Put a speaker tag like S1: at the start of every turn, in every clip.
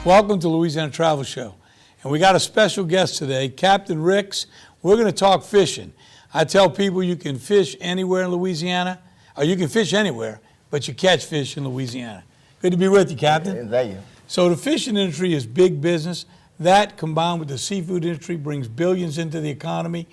S1: Welcome to Louisiana Travel Show. And we got a special guest today, Captain Ricks. We're going to talk fishing. I tell people you can fish anywhere in Louisiana, or you can fish anywhere, but you catch fish in Louisiana. Good to be with you, Captain.
S2: Thank you.
S1: So the fishing industry is big business. That, combined with the seafood industry, brings billions into the economy.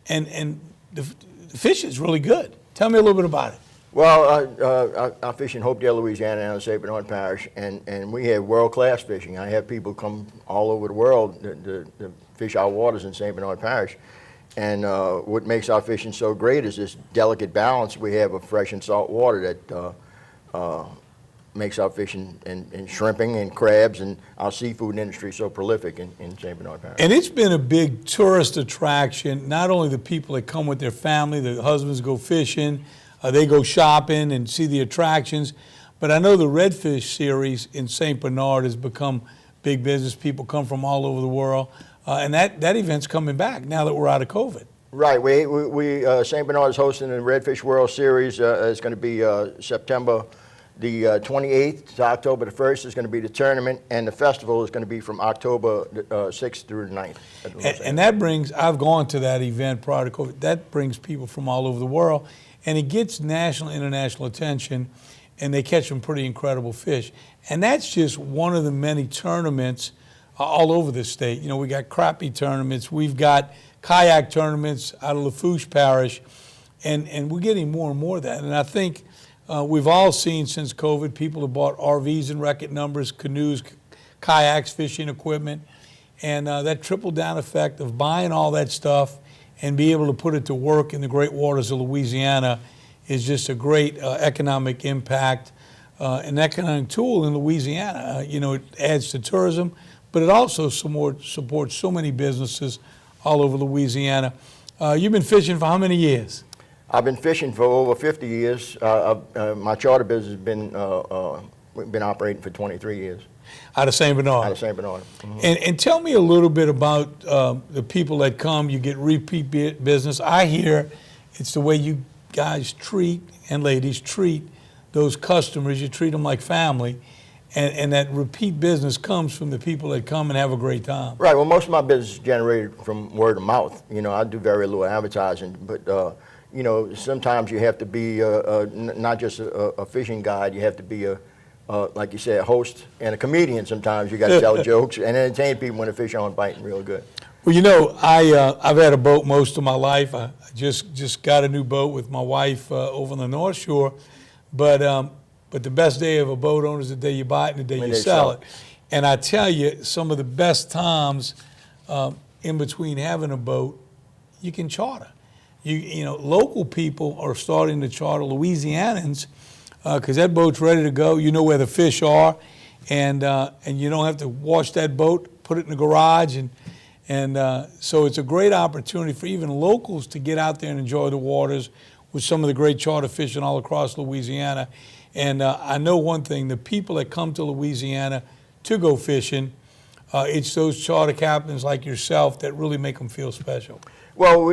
S1: And the fish is really good. Tell me a little bit about it.
S2: Well, I fish in Hopedale, Louisiana, and in St. Bernard Parish, and we have world-class fishing. I have people come all over the world to fish our waters in St. Bernard Parish. And what makes our fishing so great is this delicate balance we have of fresh and salt water that makes our fishing and shrimping and crabs and our seafood industry so prolific in St. Bernard Parish.
S1: And it's been a big tourist attraction, not only the people that come with their family, the husbands go fishing, they go shopping and see the attractions. But I know the Redfish series in St. Bernard has become big business. People come from all over the world. And that event's coming back now that we're out of COVID.
S2: Right. We St. Bernard is hosting the Redfish World Series. It's going to be September the 28th to October the 1st is going to be the tournament, and the festival is going to be from October 6th through the 9th.
S1: And that brings, I've gone to that event prior to COVID, that brings people from all over the world, and it gets national, international attention, and they catch some pretty incredible fish. And that's just one of the many tournaments all over the state. You know, we got crappie tournaments, we've got kayak tournaments out of Redfish Parish, and we're getting more and more of that. And I think we've all seen since COVID, people have bought RVs in record numbers, canoes, kayaks, fishing equipment, and that trickle-down effect of buying all that stuff and be able to put it to work in the great waters of Louisiana is just a great economic impact, an economic tool in Louisiana. You know, it adds to tourism, but it also supports so many businesses all over Louisiana. You've been fishing for how many years?
S2: I've been fishing for over 50 years. My charter business has been operating for 23 years.
S1: Out of St. Bernard?
S2: Out of St. Bernard. Mm-hmm.
S1: And tell me a little bit about the people that come. You get repeat business. I hear it's the way you guys treat, and ladies treat, those customers. You treat them like family. And that repeat business comes from the people that come and have a great time.
S2: Right. Well, most of my business is generated from word of mouth. You know, I do very little advertising, but you know, sometimes you have to be not just a fishing guide. You have to be like you said, a host and a comedian. Sometimes you got to tell jokes and entertain people when the fish aren't biting real good.
S1: Well, you know, I've had a boat most of my life. I just got a new boat with my wife over on the North Shore, but the best day of a boat owner is the day you buy it and the day you sell it. And I tell you, some of the best times in between having a boat, you can charter. You know, local people are starting to charter Louisianans because that boat's ready to go. You know where the fish are, and you don't have to wash that boat, put it in the garage, and so it's a great opportunity for even locals to get out there and enjoy the waters with some of the great charter fishing all across Louisiana. And I know one thing, the people that come to Louisiana to go fishing, it's those charter captains like yourself that really make them feel special.
S2: Well,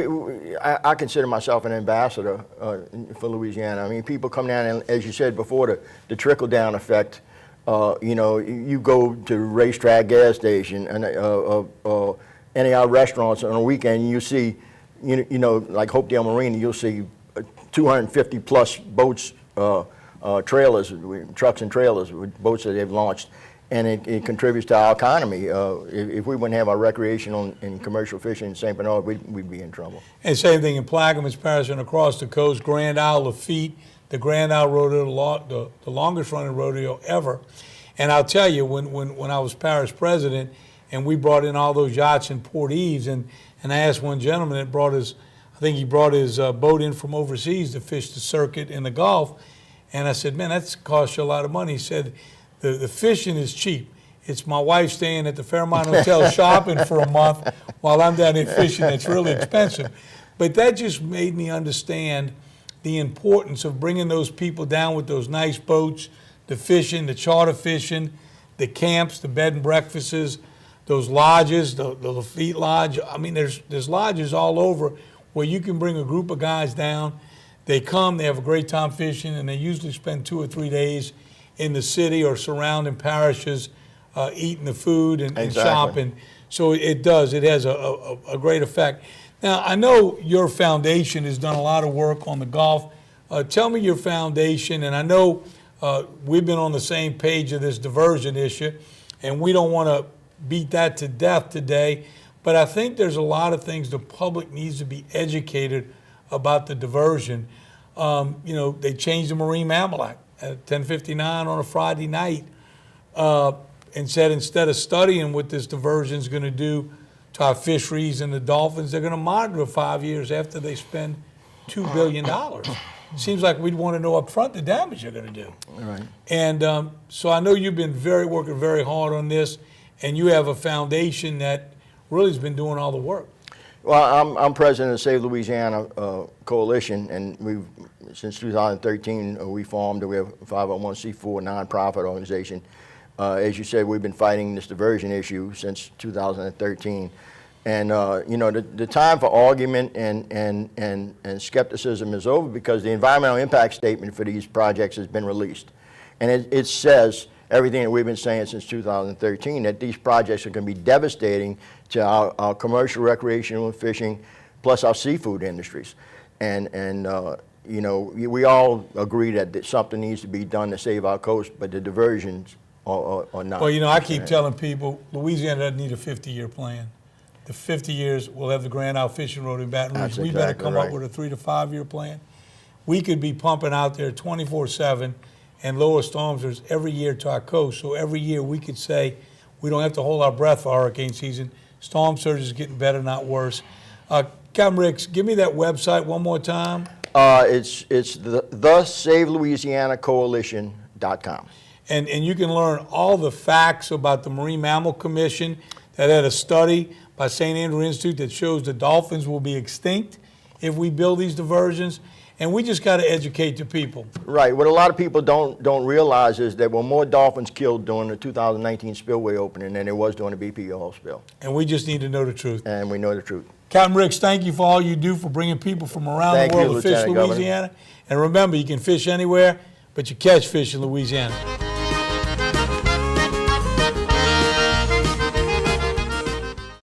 S2: I consider myself an ambassador for Louisiana. I mean, people come down, and as you said before, the trickle-down effect. You know, you go to racetrack, gas station, and any of our restaurants on a weekend, you see, you know, like Hopedale Marina, you'll see 250 plus boats, trailers, trucks and trailers with boats that they've launched. And it contributes to our economy. If we wouldn't have our recreational and commercial fishing in St. Bernard, we'd be in trouble.
S1: And same thing in Plaquemines Parish and across the coast, Grand Isle, Lafitte, the Grand Isle Rodeo, the longest running rodeo ever. And I'll tell you, when I was parish president and we brought in all those yachts in Port Eves, and I asked one gentleman that brought his, I think he brought his boat in from overseas to fish the circuit in the Gulf, and I said, man, that's cost you a lot of money. He said, the fishing is cheap. It's my wife staying at the Fairmont Hotel shopping for a month while I'm down there fishing. It's really expensive. But that just made me understand the importance of bringing those people down with those nice boats, the fishing, the charter fishing, the camps, the bed and breakfasts, those lodges, the Lafitte Lodge. I mean, there's lodges all over where you can bring a group of guys down. They come, they have a great time fishing, and they usually spend 2 or 3 days in the city or surrounding parishes eating the food and
S2: Exactly.
S1: shopping. So it does. It has a great effect. Now, I know your foundation has done a lot of work on the Gulf. Tell me your foundation, and I know we've been on the same page of this diversion issue, and we don't want to beat that to death today, but I think there's a lot of things the public needs to be educated about the diversion. They changed the Marine Mammal Act at 10:59 on a Friday night and said instead of studying what this diversion is going to do to our fisheries and the dolphins, they're going to monitor 5 years after they spend $2 billion. Seems like we'd want to know up front the damage they're going to do.
S2: Right.
S1: And so I know you've been working very hard on this, and you have a foundation that really has been doing all the work.
S2: Well, I'm president of Save Louisiana Coalition, and we've since 2013 we formed. We have a 501c4 nonprofit organization. As you said, we've been fighting this diversion issue since 2013. And the time for argument and skepticism is over because the environmental impact statement for these projects has been released. And it says everything that we've been saying since 2013, that these projects are going to be devastating to our commercial, recreational, and fishing, plus our seafood industries. And we all agree that something needs to be done to save our coast, but the diversions are not.
S1: Well, I keep telling people, Louisiana doesn't need a 50-year plan. The 50 years, we'll have the Grand Isle Fishing Road in Baton Rouge.
S2: That's
S1: We better
S2: exactly
S1: come
S2: right.
S1: up with a 3 to 5 year plan. We could be pumping out there 24/7 and lower storm surges every year to our coast. So every year we could say we don't have to hold our breath for hurricane season. Storm surge is getting better, not worse. Capt. Ricks, give me that website one more time.
S2: It's the SaveLouisianaCoalition.com.
S1: And you can learn all the facts about the Marine Mammal Commission that had a study by St. Andrew Institute that shows the dolphins will be extinct if we build these diversions. And we just got to educate the people.
S2: Right. What a lot of people don't realize is that there were more dolphins killed during the 2019 spillway opening than there was during the BP oil spill.
S1: And we just need to know the truth.
S2: And we know the truth.
S1: Capt. Ricks, thank you for all you do for bringing people from around
S2: Thank
S1: the world
S2: you,
S1: to fish
S2: Lieutenant Governor.
S1: Louisiana. And remember, you can fish anywhere, but you catch fish in Louisiana.